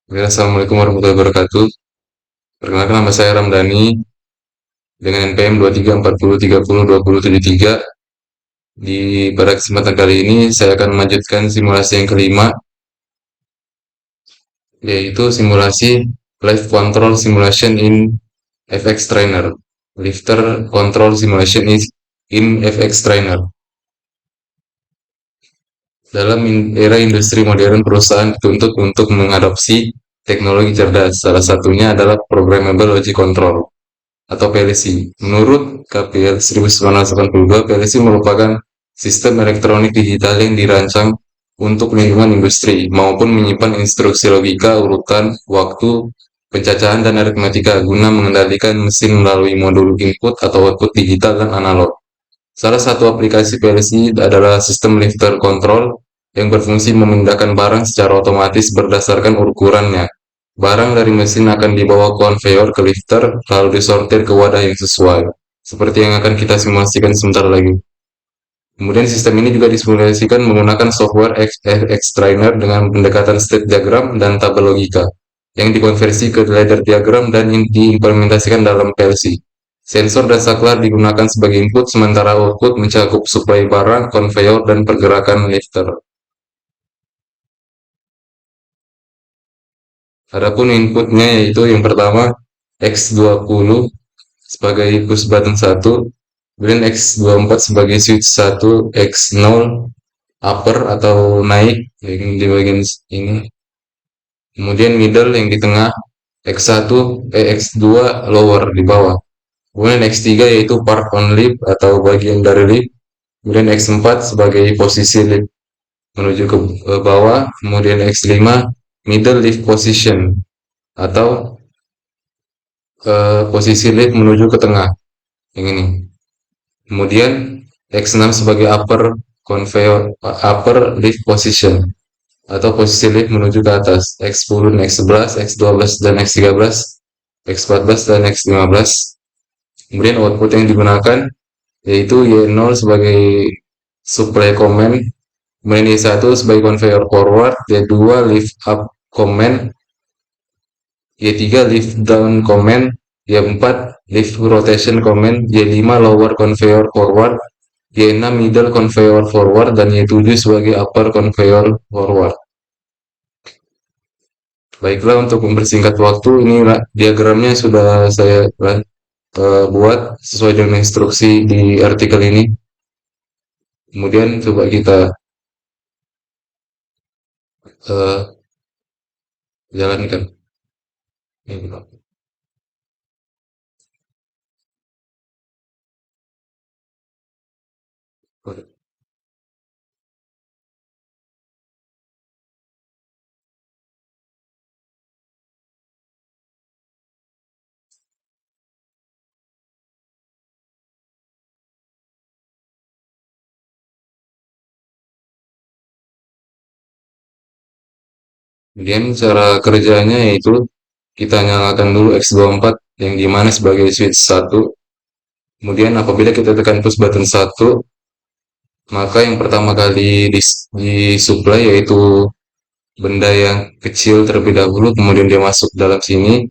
Oke, Assalamualaikum warahmatullahi wabarakatuh. Perkenalkan nama saya Ramdhani dengan NPM 2340302073. Pada kesempatan kali ini saya akan melanjutkan simulasi yang kelima, yaitu simulasi Live Control Simulation in FX Trainer. Lifter Control Simulation in FX Trainer. Dalam era industri modern, perusahaan dituntut untuk mengadopsi teknologi cerdas. Salah satunya adalah Programmable Logic Control atau PLC. Menurut KPL 1982, PLC merupakan sistem elektronik digital yang dirancang untuk lingkungan industri maupun menyimpan instruksi logika, urutan, waktu, pencacahan, dan aritmatika guna mengendalikan mesin melalui modul input atau output digital dan analog. Salah satu aplikasi PLC adalah sistem lifter control yang berfungsi memindahkan barang secara otomatis berdasarkan ukurannya. Barang dari mesin akan dibawa konveyor ke lifter, lalu disortir ke wadah yang sesuai, seperti yang akan kita simulasikan sebentar lagi. Kemudian sistem ini juga disimulasikan menggunakan software X-Trainer dengan pendekatan state diagram dan tabel logika, yang dikonversi ke ladder diagram dan diimplementasikan dalam PLC. Sensor dan saklar digunakan sebagai input, sementara output mencakup suplai barang, konveyor, dan pergerakan lifter. Adapun inputnya yaitu yang pertama X20 sebagai push button 1, kemudian X24 sebagai switch 1, X0 upper atau naik yang di bagian ini, kemudian middle yang di tengah, X2 lower di bawah, kemudian X3 yaitu part on lip atau bagian dari lip, kemudian X4 sebagai posisi lip menuju ke bawah, kemudian X5 middle lift position atau posisi lip menuju ke tengah yang ini. Kemudian X6 sebagai upper lift position atau posisi lift menuju ke atas, X10, X11, X12 dan X13, X14 dan X15. Kemudian output yang digunakan yaitu Y0 sebagai supply command, kemudian Y1 sebagai conveyor forward, Y2 lift up command, Y3 lift down command, Y4 lift rotation command, Y5 lower conveyor forward, Y6 middle conveyor forward, dan Y7 sebagai upper conveyor forward. Baiklah, untuk mempersingkat waktu, ini diagramnya sudah saya buat sesuai dengan instruksi di artikel ini. Kemudian coba kita uh, jalankan. Kemudian cara kerjanya yaitu kita nyalakan dulu X24 yang dimana sebagai switch 1. Kemudian apabila kita tekan push button 1, maka yang pertama kali disuplai yaitu benda yang kecil terlebih dahulu, kemudian dia masuk dalam sini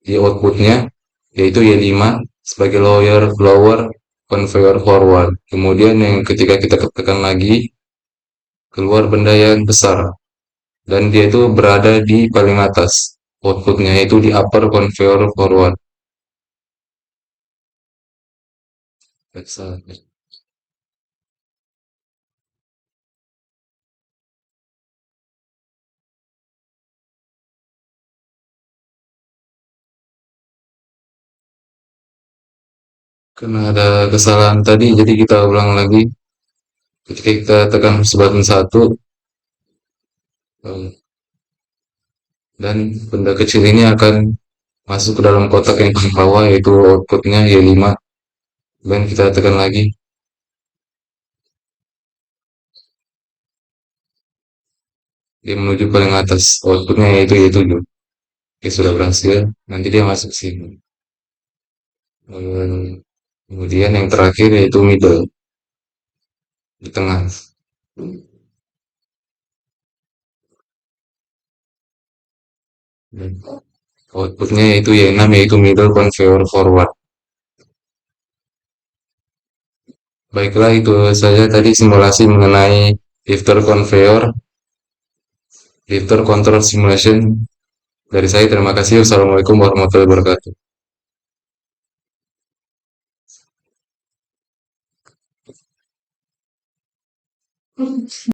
di outputnya, yaitu Y5 sebagai lower conveyor forward. Kemudian yang ketika kita tekan lagi, keluar benda yang besar, dan dia itu berada di paling atas outputnya, yaitu di upper conveyor forward. Karena ada kesalahan tadi, jadi kita ulang lagi. Ketika kita tekan button 1, dan benda kecil ini akan masuk ke dalam kotak yang paling bawah, yaitu outputnya Y5, dan kita tekan lagi, dia menuju paling atas, outputnya yaitu Y7. Oke, sudah berhasil, nanti dia masuk sini. Kemudian yang terakhir yaitu middle, di tengah. Outputnya yaitu Y6 yaitu middle conveyor forward. Baiklah, itu saja tadi simulasi mengenai lifter conveyor, lifter control simulation dari saya. Terima kasih. Wassalamualaikum warahmatullahi wabarakatuh.